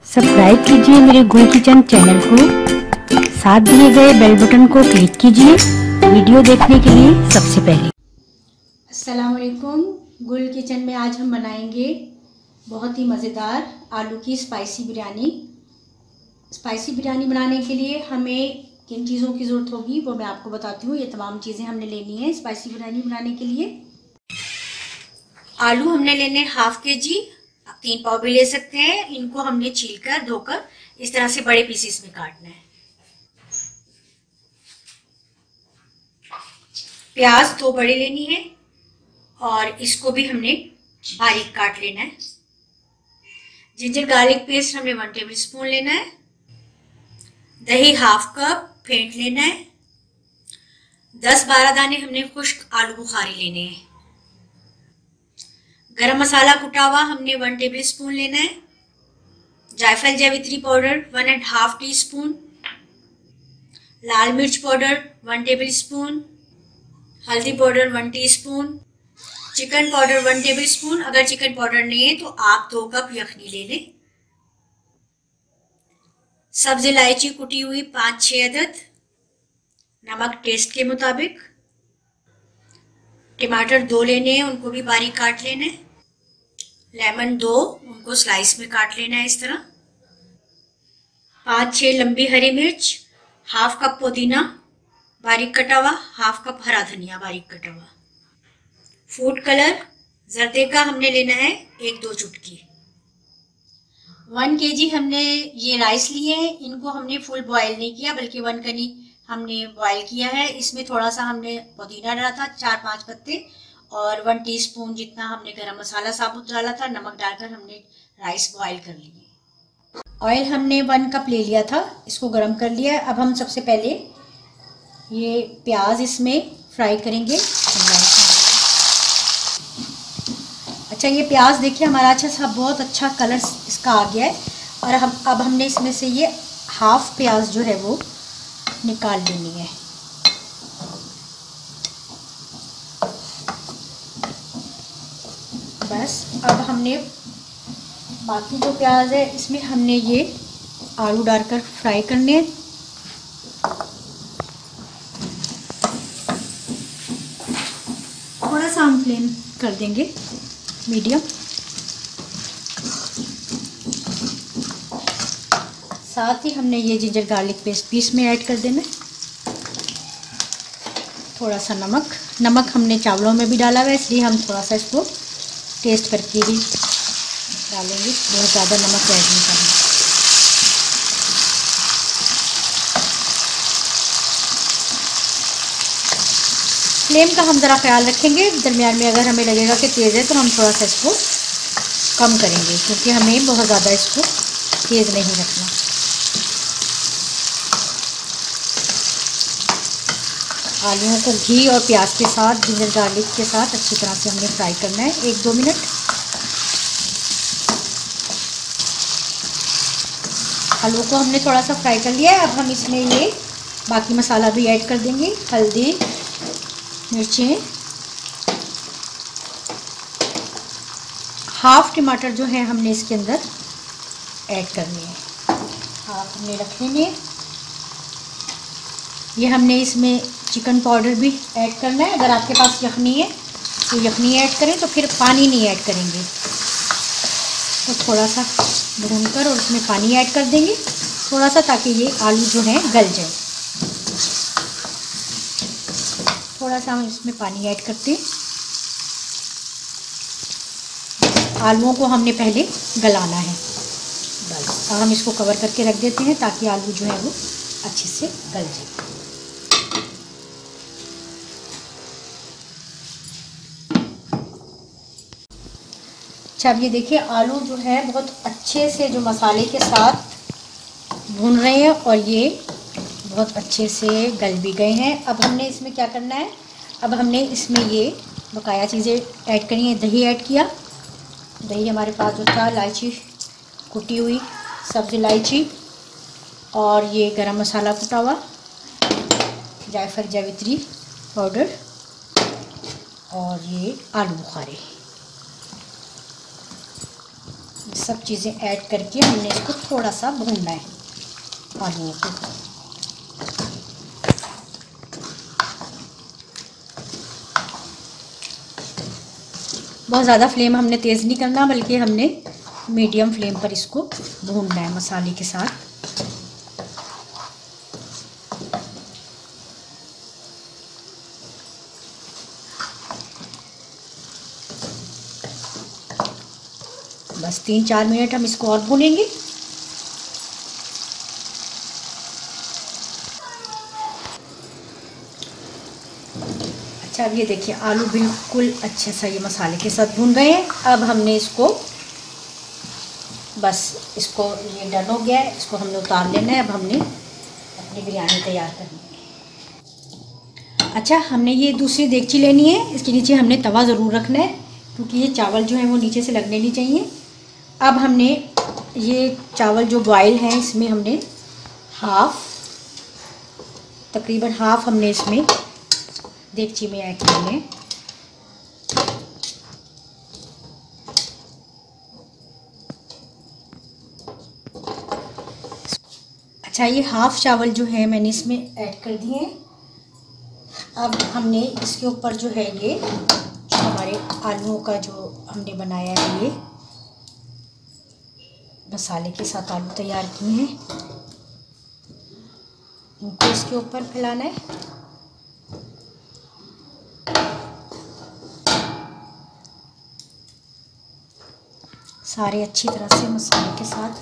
Subscribe कीजिए मेरे गुल किचन चैनल को, साथ दिए गए बेल बटन को क्लिक कीजिए वीडियो देखने के लिए सबसे पहले। अस्सलाम वालेकुम। गुल किचन में आज हम बनाएंगे बहुत ही मज़ेदार आलू की स्पाइसी बिरयानी। स्पाइसी बिरयानी बनाने के लिए हमें किन चीज़ों की ज़रूरत होगी वो मैं आपको बताती हूँ। ये तमाम चीज़ें हमने लेनी है स्पाइसी बिरयानी बनाने के लिए। आलू हमने लेने हाफ केजी, 3 पाव भी ले सकते हैं। इनको हमने छीलकर धोकर इस तरह से बड़े पीसेस में काटना है। प्याज 2 बड़े लेनी है और इसको भी हमने बारीक काट लेना है। जिंजर गार्लिक पेस्ट हमने 1 टेबल स्पून लेना है। दही हाफ कप फेंट लेना है। 10-12 दाने हमने खुश्क आलू बुखारी लेने हैं। गरम मसाला कुटा हुआ हमने 1 टेबल स्पून लेना है। जायफल जावित्री पाउडर 1.5 टीस्पून। लाल मिर्च पाउडर 1 टेबल स्पून। हल्दी powder 1 teaspoon. Chicken powder 1 table spoon. अगर चिकन पाउडर नहीं है तो आप 2 कप यखनी ले लें। सब्ज इलायची कुटी हुई 5-6 अदद। नमक टेस्ट के मुताबिक। टमाटर 2 लेने हैं, उनको भी बारीक काट लेना है। लेमन 2, उनको स्लाइस में काट लेना है इस तरह। 5-6 लंबी हरी मिर्च। हाफ कप पुदीना बारीक कटा हुआ। हाफ कप हरा धनिया बारीक कटा हुआ। फूड कलर जर्दे का हमने लेना है 1-2 चुटकी। 1 केजी हमने ये राइस लिए हैं। इनको हमने फुल बॉयल नहीं किया बल्कि 1 कनी हमने बॉयल किया है। इसमें थोड़ा सा हमने पुदीना डाला था, 4-5 पत्ते, और 1 टीस्पून जितना हमने गरम मसाला साबुत डाला था। नमक डालकर हमने राइस बॉयल कर लिए। ऑयल हमने 1 कप ले लिया था, इसको गरम कर लिया। अब हम सबसे पहले ये प्याज इसमें फ्राई करेंगे। अच्छा, ये प्याज देखिए हमारा अच्छा सा बहुत अच्छा कलर इसका आ गया है। और अब हमने इसमें से ये हाफ प्याज जो है वो निकाल लेनी है। बस अब हमने बाकी जो प्याज है इसमें हमने ये आलू डालकर फ्राई करने हैं। थोड़ा सा हम फ्लेम कर देंगे मीडियम। साथ ही हमने ये जिंजर गार्लिक पेस्ट भी इसमें ऐड कर देना है। थोड़ा सा नमक हमने चावलों में भी डाला हुआ है, इसलिए हम थोड़ा सा इसको टेस्ट करके ही डालेंगे। बहुत ज़्यादा नमक ऐड नहीं करना। फ्लेम का हम ज़रा ख्याल रखेंगे। दरमियान में अगर हमें लगेगा कि तेज़ है तो हम थोड़ा सा इसको कम करेंगे, क्योंकि हमें बहुत ज़्यादा इसको तेज़ नहीं रखना। आलूओं को घी और प्याज के साथ, जिंजर गार्लिक के साथ अच्छी तरह से हमने फ्राई करना है 1-2 मिनट। आलू को हमने थोड़ा सा फ्राई कर लिया है। अब हम इसमें ये बाकी मसाला भी ऐड कर देंगे। हल्दी, मिर्चें, हाफ टमाटर जो है हमने इसके अंदर ऐड करनी है। हाफ हमने रख लेनी है। ये हमने इसमें चिकन पाउडर भी ऐड करना है। अगर आपके पास यखनी है तो यखनी ऐड करें, तो फिर पानी नहीं ऐड करेंगे। तो थोड़ा सा भूनकर और उसमें पानी ऐड कर देंगे थोड़ा सा, ताकि ये आलू जो है गल जाए। थोड़ा सा हम इसमें पानी ऐड करते हैं। आलूओं को हमने पहले गलाना है। बस अब हम इसको कवर करके रख देते हैं ताकि आलू जो है वो अच्छे से गल जाए। अच्छा, अब ये देखिए आलू जो है बहुत अच्छे से जो मसाले के साथ भून रहे हैं और ये बहुत अच्छे से गल भी गए हैं। अब हमने इसमें क्या करना है, अब हमने इसमें ये बकाया चीज़ें ऐड करनी है। दही ऐड किया। दही हमारे पास जो था, इलायची कुटी हुई, सब्ज़ इलायची, और ये गरम मसाला कुटा हुआ, जायफल जावित्री पाउडर, और ये आलू बुखारे। सब चीज़ें ऐड करके हमने इसको थोड़ा सा भूनना है आलूओं को। बहुत ज़्यादा फ्लेम हमने तेज़ नहीं करना, बल्कि हमने मीडियम फ्लेम पर इसको भूनना है मसाले के साथ। बस 3-4 मिनट हम इसको और भूनेंगे। अच्छा, अब ये देखिए आलू बिल्कुल अच्छे से ये मसाले के साथ भून गए हैं। अब हमने इसको ये डन हो गया है, इसको हमने उतार लेना है। अब हमने अपनी बिरयानी तैयार करनी है। अच्छा, हमने ये दूसरी देगची लेनी है, इसके नीचे हमने तवा ज़रूर रखना है, क्योंकि ये चावल जो है वो नीचे से लगने नहीं चाहिए। अब हमने ये चावल जो बॉयल हैं, इसमें हमने तकरीबन हाफ हमने इसमें देगची में ऐड करने हैं। अच्छा, ये हाफ चावल जो है मैंने इसमें ऐड कर दिए हैं। अब हमने इसके ऊपर जो है ये जो हमारे आलूओं का जो हमने बनाया है, ये मसाले के साथ आलू तैयार किए हैं, इनको इसके ऊपर फैलाना है। सारे अच्छी तरह से मसाले के साथ।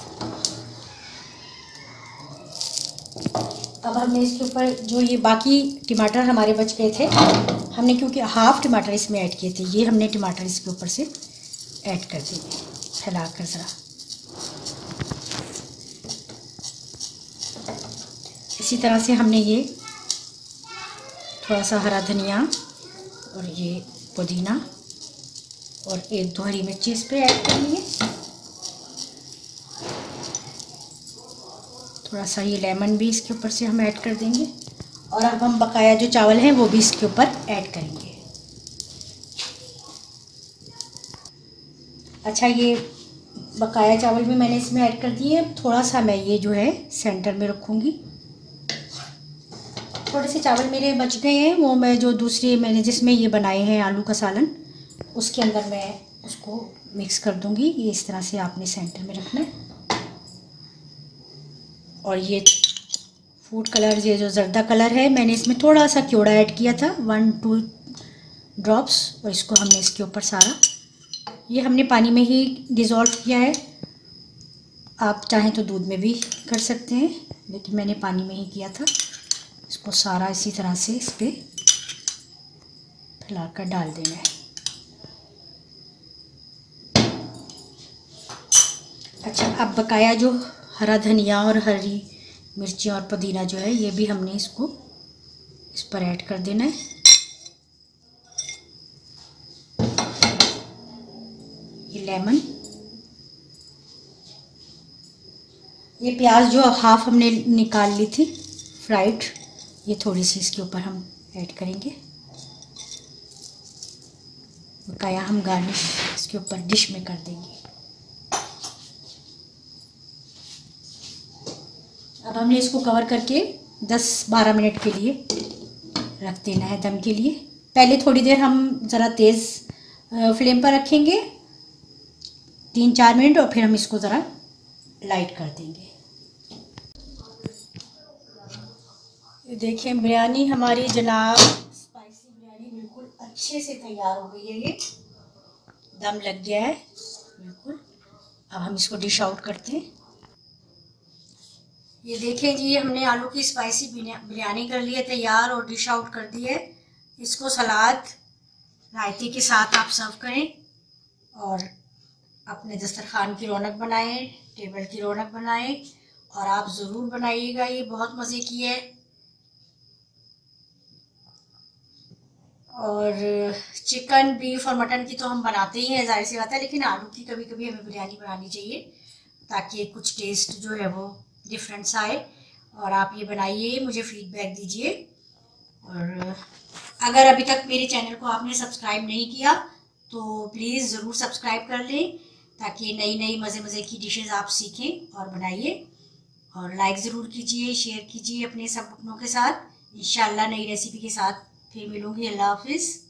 अब हमने इसके ऊपर जो ये बाकी टमाटर हमारे बच गए थे, हमने क्योंकि हाफ टमाटर इसमें ऐड किए थे, ये हमने टमाटर इसके ऊपर से ऐड कर दिए फैलाकर ज़रा। इसी तरह से हमने ये थोड़ा सा हरा धनिया और ये पुदीना और 1-2 हरी मिर्ची इस पर ऐड करनी है। थोड़ा सा ये लेमन भी इसके ऊपर से हम ऐड कर देंगे। और अब हम बकाया जो चावल हैं वो भी इसके ऊपर ऐड करेंगे। अच्छा, ये बकाया चावल भी मैंने इसमें ऐड कर दिए। थोड़ा सा मैं ये जो है सेंटर में रखूँगी। थोड़े से चावल मेरे बच गए हैं, वो मैं जो दूसरी मैंने जिसमें ये बनाए हैं आलू का सालन, उसके अंदर मैं उसको मिक्स कर दूंगी। ये इस तरह से आपने सेंटर में रखना है। और ये फूड कलर, ये जो जर्दा कलर है, मैंने इसमें थोड़ा सा क्योड़ा ऐड किया था, 1-2 ड्रॉप्स, और इसको हमने इसके ऊपर सारा, ये हमने पानी में ही डिज़ोल्व किया है। आप चाहें तो दूध में भी कर सकते हैं, लेकिन मैंने पानी में ही किया था। इसको सारा इसी तरह से इस पर फैलाकर डाल देना है। अच्छा, अब बकाया जो हरा धनिया और हरी मिर्ची और पुदीना जो है, ये भी हमने इसको इस पर ऐड कर देना है। ये लेमन, ये प्याज जो हाफ हमने निकाल ली थी फ्राइड, ये थोड़ी सी इसके ऊपर हम ऐड करेंगे। बकाया हम गार्निश इसके ऊपर डिश में कर देंगे। अब हमने इसको कवर करके 10-12 मिनट के लिए रख देना है दम के लिए। पहले थोड़ी देर हम ज़रा तेज़ फ्लेम पर रखेंगे, 3-4 मिनट, और फिर हम इसको ज़रा लाइट कर देंगे। ये देखिए बिरयानी हमारी जनाब, स्पाइसी बिरयानी बिल्कुल अच्छे से तैयार हो गई है। ये दम लग गया है बिल्कुल। अब हम इसको डिश आउट करते हैं। ये देखें जी, हमने आलू की स्पाइसी बिरयानी कर ली है तैयार और डिश आउट कर दी है। इसको सलाद रायते के साथ आप सर्व करें और अपने दस्तरखान की रौनक बनाएं, टेबल की रौनक बनाएं, और आप ज़रूर बनाइएगा। ये बहुत मज़े की है। और चिकन, बीफ और मटन की तो हम बनाते ही हैं, जाहिर सी बात है, लेकिन आलू की कभी कभी हमें बिरयानी बनानी चाहिए, ताकि कुछ टेस्ट जो है वो डिफरेंस आए। और आप ये बनाइए, मुझे फीडबैक दीजिए। और अगर अभी तक मेरे चैनल को आपने सब्सक्राइब नहीं किया तो प्लीज़ ज़रूर सब्सक्राइब कर लें। ताकि नई नई मज़े मज़े की डिशेस आप सीखें और बनाइए। और लाइक ज़रूर कीजिए, शेयर कीजिए अपने सब अपनों के साथ। इंशाल्लाह नई रेसिपी के साथ फिर मिलूंगी। अल्लाह हाफिज़।